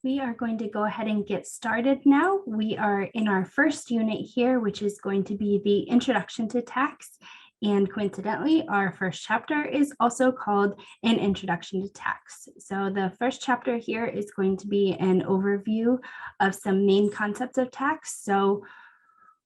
We are going to go ahead and get started now. We are in our first unit here, which is going to be the Introduction to Tax. And coincidentally, our first chapter is also called An Introduction to Tax. So the first chapter here is going to be an overview of some main concepts of tax. So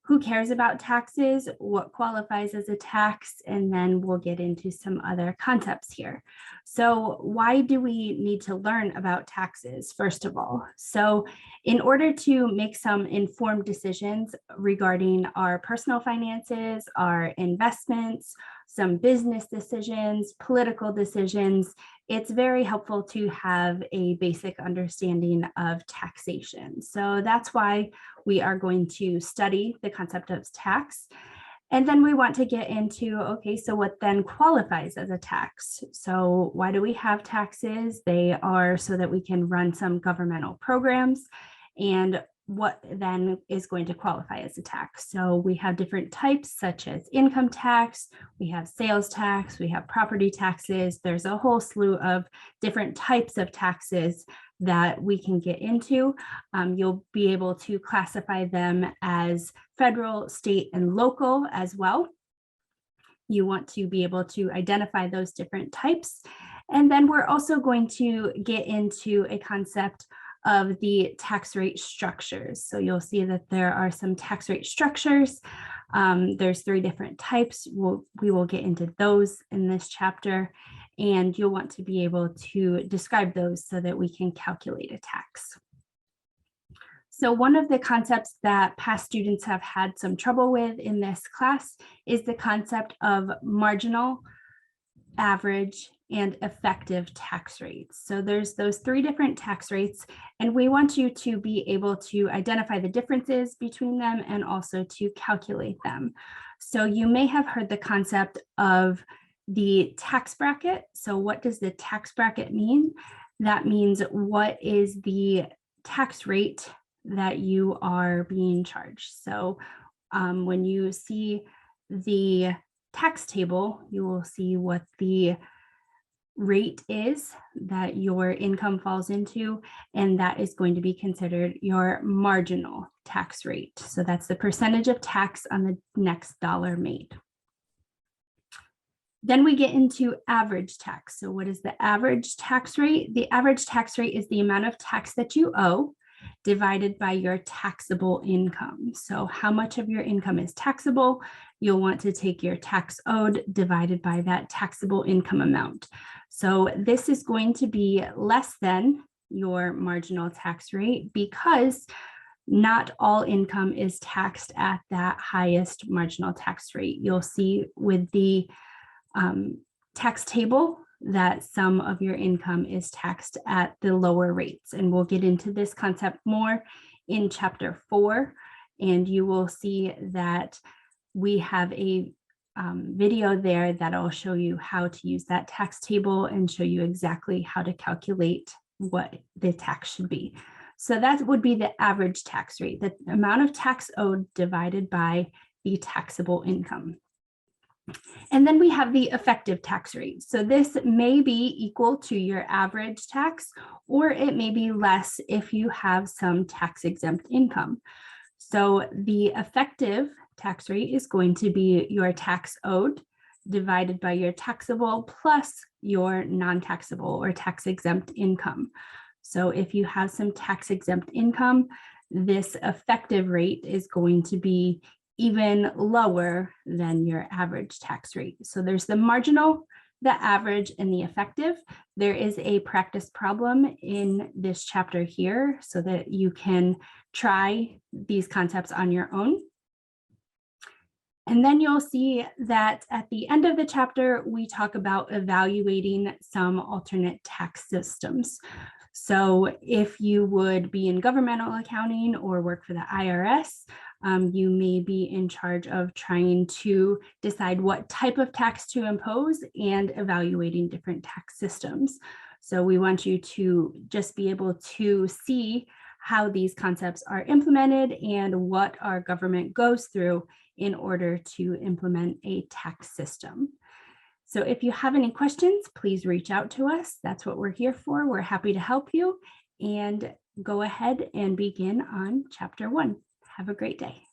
who cares about taxes, what qualifies as a tax, and then we'll get into some other concepts here. So why do we need to learn about taxes, first of all? So in order to make some informed decisions regarding our personal finances, our investments, some business decisions, political decisions, it's very helpful to have a basic understanding of taxation. So that's why we are going to study the concept of tax. And then we want to get into, okay, so what then qualifies as a tax? So why do we have taxes? They are so that we can run some governmental programs. And what then is going to qualify as a tax? So we have different types such as income tax, we have sales tax, we have property taxes. There's a whole slew of different types of taxes that we can get into. You'll be able to classify them as federal, state, and local as well. You want to be able to identify those different types. And then we're also going to get into a concept of the tax rate structures. So you'll see that there are some tax rate structures. There's 3 different types. We will get into those in this chapter, and you'll want to be able to describe those so that we can calculate a tax. So one of the concepts that past students have had some trouble with in this class is the concept of marginal, average, and effective tax rates. So there's those 3 different tax rates, and we want you to be able to identify the differences between them and also to calculate them. So you may have heard the concept of the tax bracket. So what does the tax bracket mean? That means what is the tax rate that you are being charged. So when you see the tax table, you will see what the rate is that your income falls into, and that is going to be considered your marginal tax rate. So that's the percentage of tax on the next dollar made. Then we get into average tax. So what is the average tax rate? The average tax rate is the amount of tax that you owe divided by your taxable income. So how much of your income is taxable? You'll want to take your tax owed divided by that taxable income amount. So this is going to be less than your marginal tax rate because not all income is taxed at that highest marginal tax rate. You'll see with the tax table that some of your income is taxed at the lower rates. And we'll get into this concept more in chapter 4. And you will see that we have a video there that'll show you how to use that tax table and show you exactly how to calculate what the tax should be. So that would be the average tax rate, the amount of tax owed divided by the taxable income. And then we have the effective tax rate. So this may be equal to your average tax, or it may be less if you have some tax exempt income. So the effective tax rate is going to be your tax owed divided by your taxable plus your non-taxable or tax exempt income. So if you have some tax exempt income, this effective rate is going to be even lower than your average tax rate. So there's the marginal, the average, and the effective. There is a practice problem in this chapter here so that you can try these concepts on your own. And then you'll see that at the end of the chapter, we talk about evaluating some alternate tax systems. So if you would be in governmental accounting or work for the IRS, you may be in charge of trying to decide what type of tax to impose and evaluating different tax systems. So we want you to just be able to see how these concepts are implemented and what our government goes through in order to implement a tax system. So if you have any questions, please reach out to us. That's what we're here for. We're happy to help you. And go ahead and begin on chapter 1. Have a great day.